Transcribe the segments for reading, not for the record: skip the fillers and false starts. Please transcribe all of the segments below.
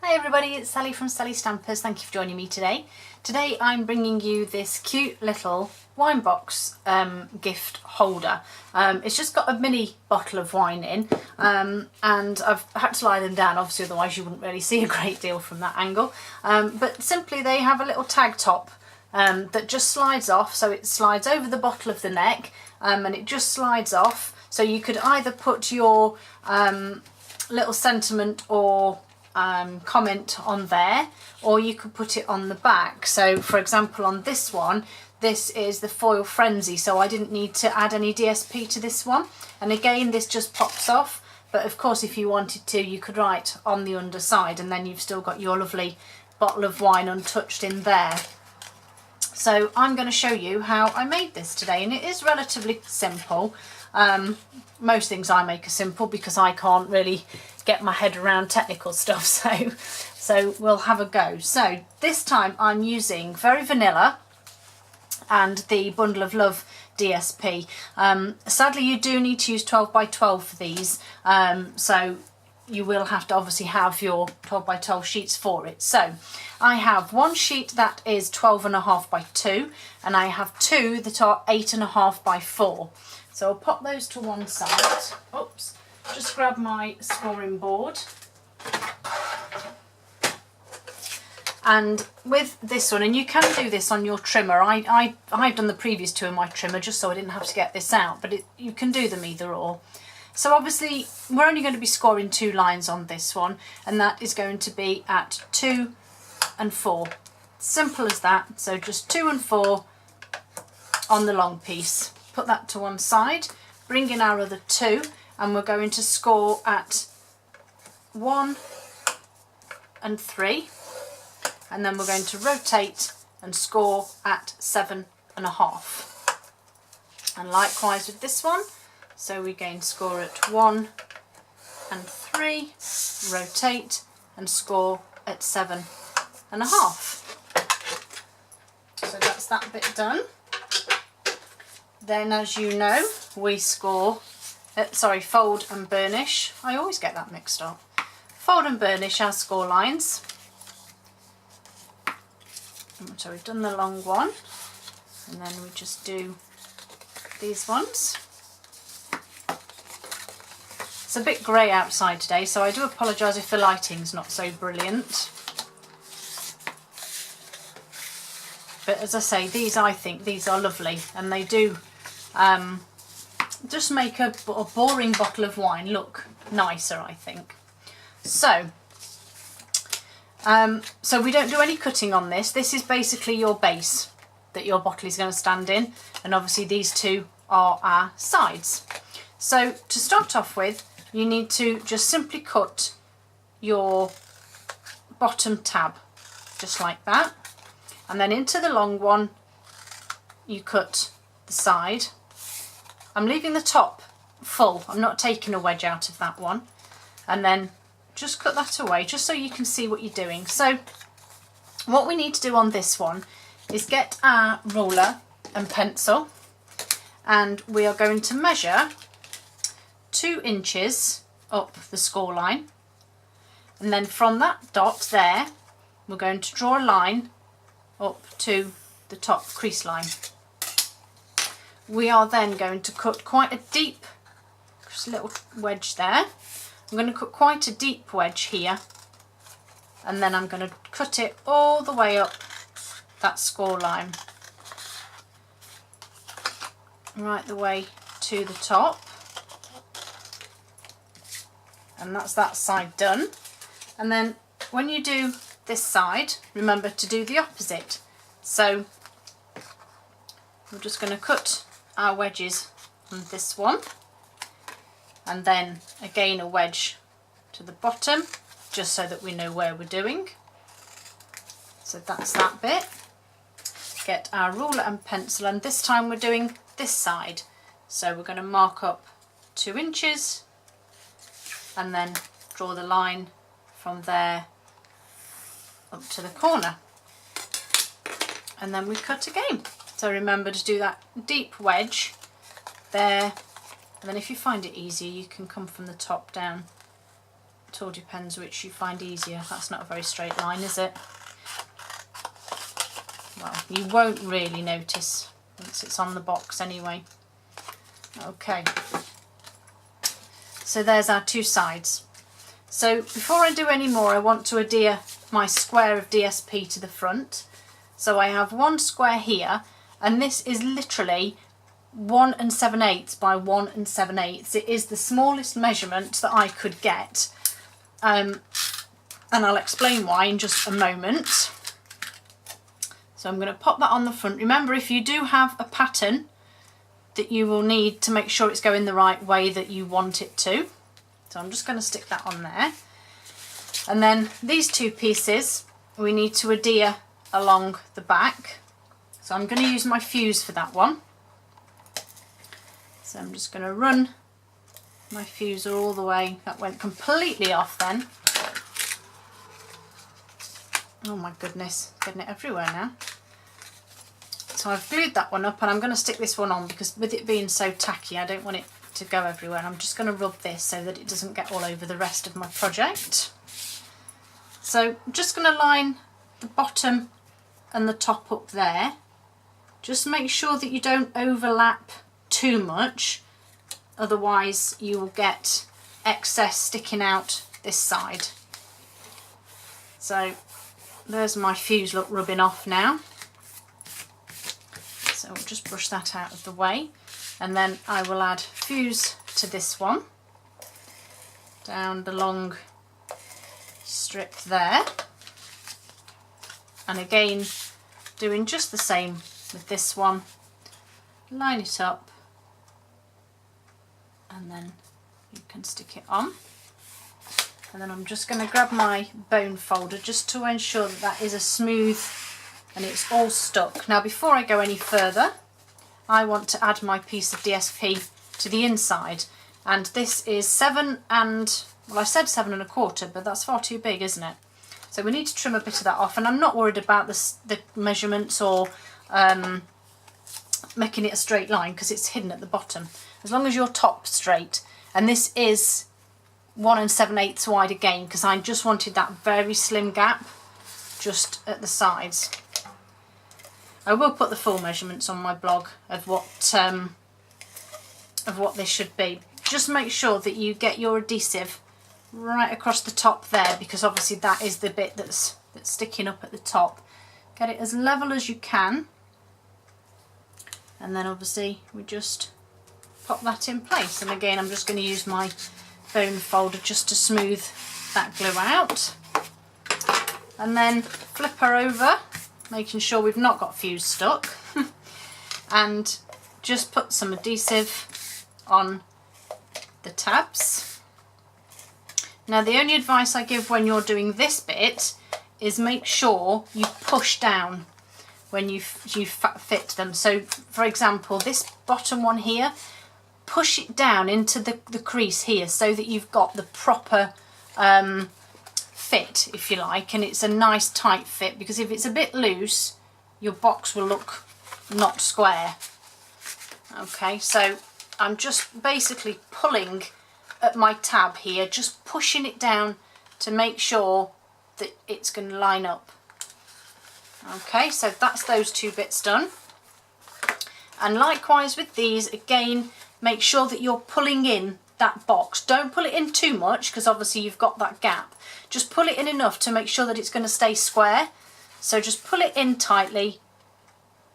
Hi everybody, it's Sally from Sally Stampers. Thank you for joining me today. Today I'm bringing you this cute little wine box gift holder. It's just got a mini bottle of wine in and I've had to lie them down, obviously otherwise you wouldn't really see a great deal from that angle. But simply they have a little tag top that just slides off, so it slides over the bottle of the neck and it just slides off. So you could either put your little sentiment or comment on there, or you could put it on the back. So for example on this one, this is the Foil Frenzy, so I didn't need to add any DSP to this one, and again this just pops off, but of course if you wanted to you could write on the underside and then you've still got your lovely bottle of wine untouched in there. So I'm going to show you how I made this today, and it is relatively simple. Most things I make are simple because I can't really get my head around technical stuff, so we'll have a go. So this time I'm using Very Vanilla and the Bundle of Love DSP. Sadly you do need to use 12 by 12 for these, so you will have to obviously have your 12 by 12 sheets for it. So I have one sheet that is 12.5 by 2 and I have two that are 8.5 by 4. So I'll pop those to one side. Oops, just grab my scoring board. And with this one, and you can do this on your trimmer, I've done the previous two in my trimmer just so I didn't have to get this out, but you can do them either or. So obviously we're only going to be scoring 2 lines on this one, and that is going to be at 2 and 4. Simple as that. So just 2 and 4 on the long piece. Put that to one side, bring in our other 2, and we're going to score at 1 and 3, and then we're going to rotate and score at 7.5. And likewise with this one, so we gain score at 1 and 3, rotate and score at 7.5. So that's that bit done. Then, as you know, we score, fold and burnish. I always get that mixed up. Fold and burnish our score lines. So we've done the long one, and then we just do these ones. It's a bit grey outside today, so I do apologise if the lighting's not so brilliant. But as I say, I think these are lovely, and they do just make a boring bottle of wine look nicer, I think. So we don't do any cutting on this. This is basically your base that your bottle is going to stand in, and obviously these two are our sides. So to start off with, you need to just simply cut your bottom tab, just like that. And then into the long one, you cut the side. I'm leaving the top full. I'm not taking a wedge out of that one. And then just cut that away, just so you can see what you're doing. So what we need to do on this one is get our ruler and pencil, and we are going to measure 2 inches up the score line. And then from that dot there, we're going to draw a line up to the top crease line. We are then going to cut quite a deep, just a little wedge there. I'm going to cut quite a deep wedge here, and then I'm going to cut it all the way up that score line, right the way to the top. And that's that side done. And then when you do this side, remember to do the opposite. So we're just going to cut our wedges on this one, and then again a wedge to the bottom, just so that we know where we're doing. So that's that bit. Get our ruler and pencil, and this time we're doing this side. So we're going to mark up 2 inches and then draw the line from there up to the corner, and then we cut again. So remember to do that deep wedge there, and then if you find it easier you can come from the top down It all depends which you find easier. That's not a very straight line, is it? Well, you won't really notice once it's on the box anyway. Okay, so there's our two sides. So before I do any more, I want to adhere my square of DSP to the front. So I have one square here, and this is literally 1 7/8 by 1 7/8. It is the smallest measurement that I could get, and I'll explain why in just a moment. So I'm going to pop that on the front. Remember, if you do have a pattern that you will need to make sure it's going the right way that you want it to. So I'm just going to stick that on there. And then these two pieces we need to adhere along the back. So I'm going to use my fuse for that one. So I'm just going to run my fuse all the way. That went completely off then. Oh my goodness, getting it everywhere now. So I've glued that one up, and I'm going to stick this one on because with it being so tacky, I don't want it to go everywhere. I'm just going to rub this so that it doesn't get all over the rest of my project. So I'm just going to line the bottom and the top up there. Just make sure that you don't overlap too much, otherwise you will get excess sticking out this side. So there's my fuse look rubbing off now. So we'll just brush that out of the way, and then I will add fuse to this one down the long strip there, and again doing just the same with this one. Line it up, and then you can stick it on. And then I'm just going to grab my bone folder just to ensure that that is a smooth and it's all stuck. Now before I go any further, I want to add my piece of DSP to the inside, and this is 7 and, well, I said 7 1/4, but that's far too big, isn't it? So we need to trim a bit of that off, and I'm not worried about the measurements or making it a straight line because it's hidden at the bottom. As long as your top's straight, and this is 1 7/8 wide again because I just wanted that very slim gap just at the sides. I will put the full measurements on my blog of what this should be. Just make sure that you get your adhesive right across the top there, because obviously that is the bit that's sticking up at the top. Get it as level as you can, and then obviously we just pop that in place. And again, I'm just going to use my bone folder just to smooth that glue out, and then flip her over, making sure we've not got fuse stuck and just put some adhesive on the tabs. Now the only advice I give when you're doing this bit is make sure you push down when you fit them. So for example, this bottom one here, push it down into the crease here so that you've got the proper fit, if you like, and it's a nice tight fit, because if it's a bit loose your box will look not square. Okay, so I'm just basically pulling at my tab here, just pushing it down to make sure that it's going to line up. Okay, so that's those two bits done. And likewise with these, again, make sure that you're pulling in that box. Don't pull it in too much because obviously you've got that gap. Just pull it in enough to make sure that it's going to stay square. So just pull it in tightly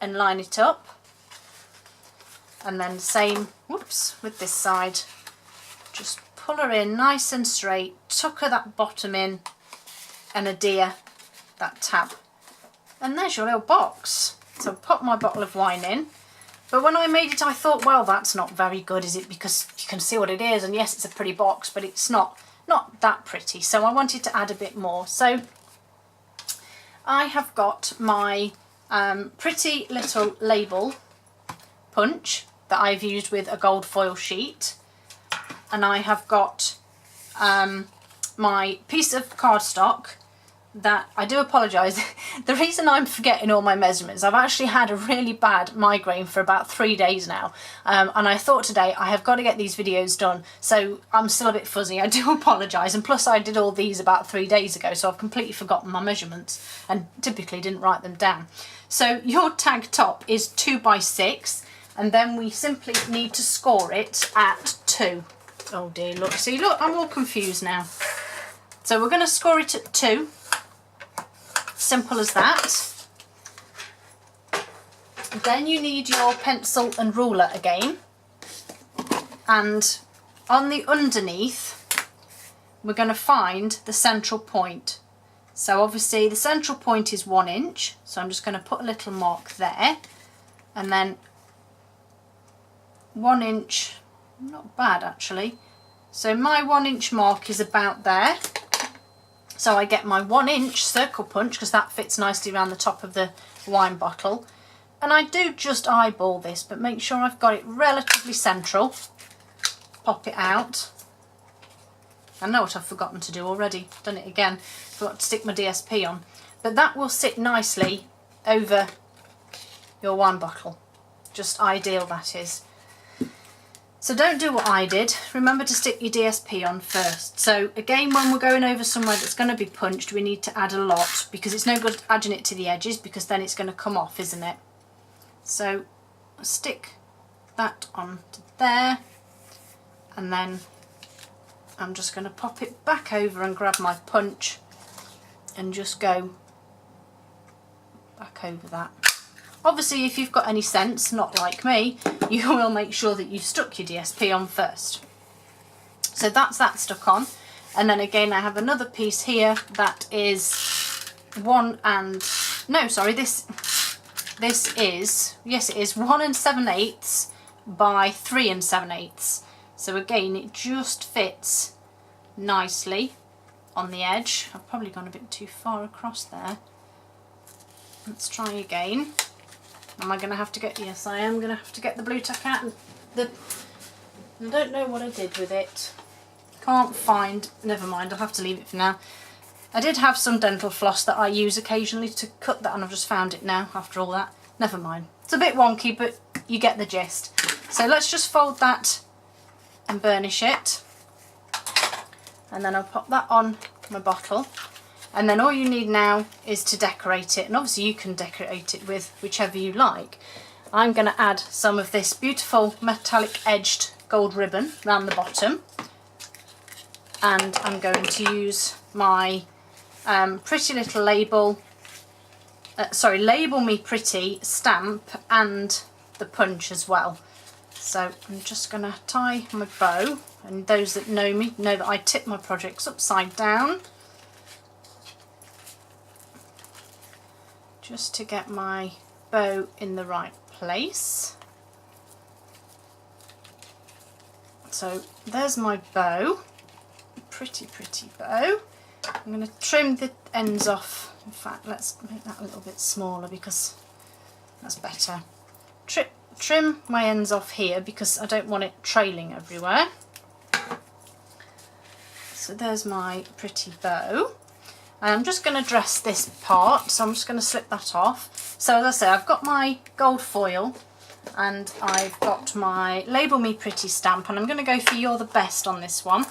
and line it up. And then same, whoops, with this side. Just pull her in nice and straight, tuck her that bottom in and adhere that tab. And there's your little box. So pop my bottle of wine in. But when I made it, I thought, well, that's not very good, is it? Because you can see what it is, and yes, it's a pretty box, but it's not that pretty. So I wanted to add a bit more. So I have got my pretty little label punch that I've used with a gold foil sheet, and I have got my piece of cardstock that I do apologise. The reason I'm forgetting all my measurements, I've actually had a really bad migraine for about 3 days now, and I thought today I have got to get these videos done, so I'm still a bit fuzzy. I do apologise, and plus I did all these about 3 days ago, so I've completely forgotten my measurements and typically didn't write them down. So your tag top is 2 by 6, and then we simply need to score it at 2. Oh dear, look, see, look, I'm all confused now. So we're going to score it at 2. Simple as that. Then you need your pencil and ruler again, and on the underneath we're going to find the central point. So obviously the central point is 1 inch, so I'm just going to put a little mark there, and then 1 inch, not bad actually. So my 1 inch mark is about there. So I get my 1 inch circle punch, because that fits nicely around the top of the wine bottle. And I do just eyeball this, but make sure I've got it relatively central. Pop it out. I know what I've forgotten to do already. Done it again. Forgot to stick my DSP on. But that will sit nicely over your wine bottle. Just ideal, that is. So don't do what I did. Remember to stick your DSP on first. So again, when we're going over somewhere that's going to be punched, we need to add a lot, because it's no good adding it to the edges, because then it's going to come off, isn't it? So stick that on to there, and then I'm just going to pop it back over and grab my punch and just go back over that. Obviously, if you've got any sense, not like me, you will make sure that you've stuck your DSP on first. So that's that stuck on. And then again, I have another piece here that is this is, yes it is, 1 7/8 by 3 7/8. So again, it just fits nicely on the edge. I've probably gone a bit too far across there. Let's try again. Am I going to have to get, yes I am going to have to get the blue tack out. I don't know what I did with it. Can't find, never mind, I'll have to leave it for now. I did have some dental floss that I use occasionally to cut that, and I've just found it now after all that. Never mind. It's a bit wonky, but you get the gist. So let's just fold that and burnish it. And then I'll pop that on my bottle. And then all you need now is to decorate it, and obviously you can decorate it with whichever you like. I'm going to add some of this beautiful metallic edged gold ribbon around the bottom, and I'm going to use my pretty little label, Label Me Pretty stamp and the punch as well. So I'm just going to tie my bow, and those that know me know that I tip my projects upside down, just to get my bow in the right place. So there's my bow, pretty bow. I'm going to trim the ends off. In fact, let's make that a little bit smaller because that's better. Trim my ends off here because I don't want it trailing everywhere. So there's my pretty bow. I'm just going to dress this part, so I'm just going to slip that off. So as I say, I've got my gold foil and I've got my Label Me Pretty stamp, and I'm going to go for You're the Best on this one.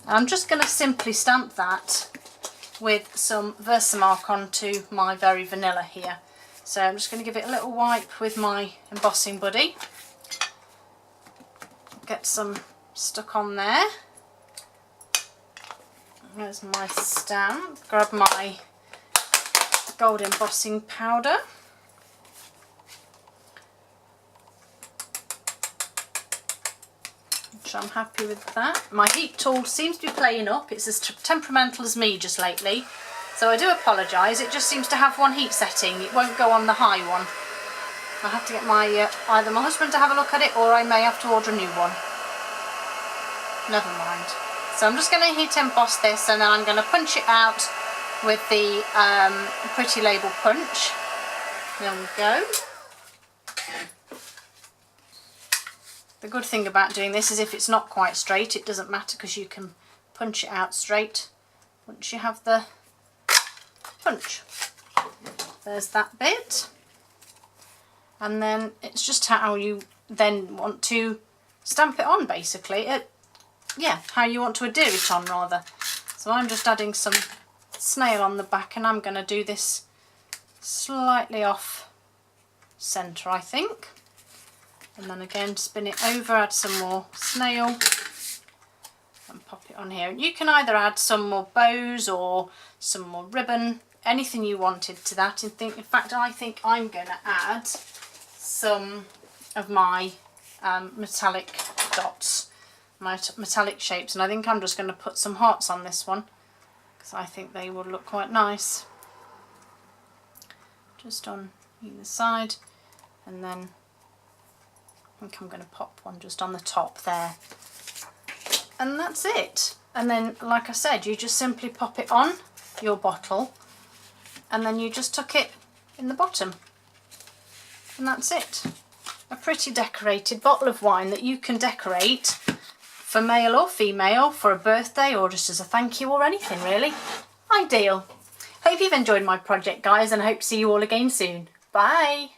I'm just going to simply stamp that with some Versamark onto my Very Vanilla here. So I'm just going to give it a little wipe with my embossing buddy. Get some stuck on there. There's my stamp. Grab my gold embossing powder. Which I'm happy with that. My heat tool seems to be playing up. It's as temperamental as me just lately. So I do apologise. It just seems to have one heat setting. It won't go on the high one. I'll have to get my either my husband to have a look at it, or I may have to order a new one. Never mind. So I'm just going to heat emboss this, and then I'm going to punch it out with the Pretty Label punch. There we go. The good thing about doing this is if it's not quite straight, it doesn't matter because you can punch it out straight once you have the punch. There's that bit. And then it's just how you then want to stamp it on, basically. Yeah, how you want to adhere it on, rather. So I'm just adding some snail on the back, and I'm going to do this slightly off centre, I think. And then again, spin it over, add some more snail, and pop it on here. You can either add some more bows or some more ribbon, anything you wanted to that. In fact, I think I'm going to add some of my metallic dots, my metallic shapes, and I think I'm just going to put some hearts on this one because I think they will look quite nice. Just on either side, and then I think I'm going to pop one just on the top there. And that's it. And then, like I said, you just simply pop it on your bottle, and then you just tuck it in the bottom. And that's it. A pretty decorated bottle of wine that you can decorate for male or female, for a birthday, or just as a thank you, or anything really. Ideal. Hope you've enjoyed my project, guys, and I hope to see you all again soon. Bye!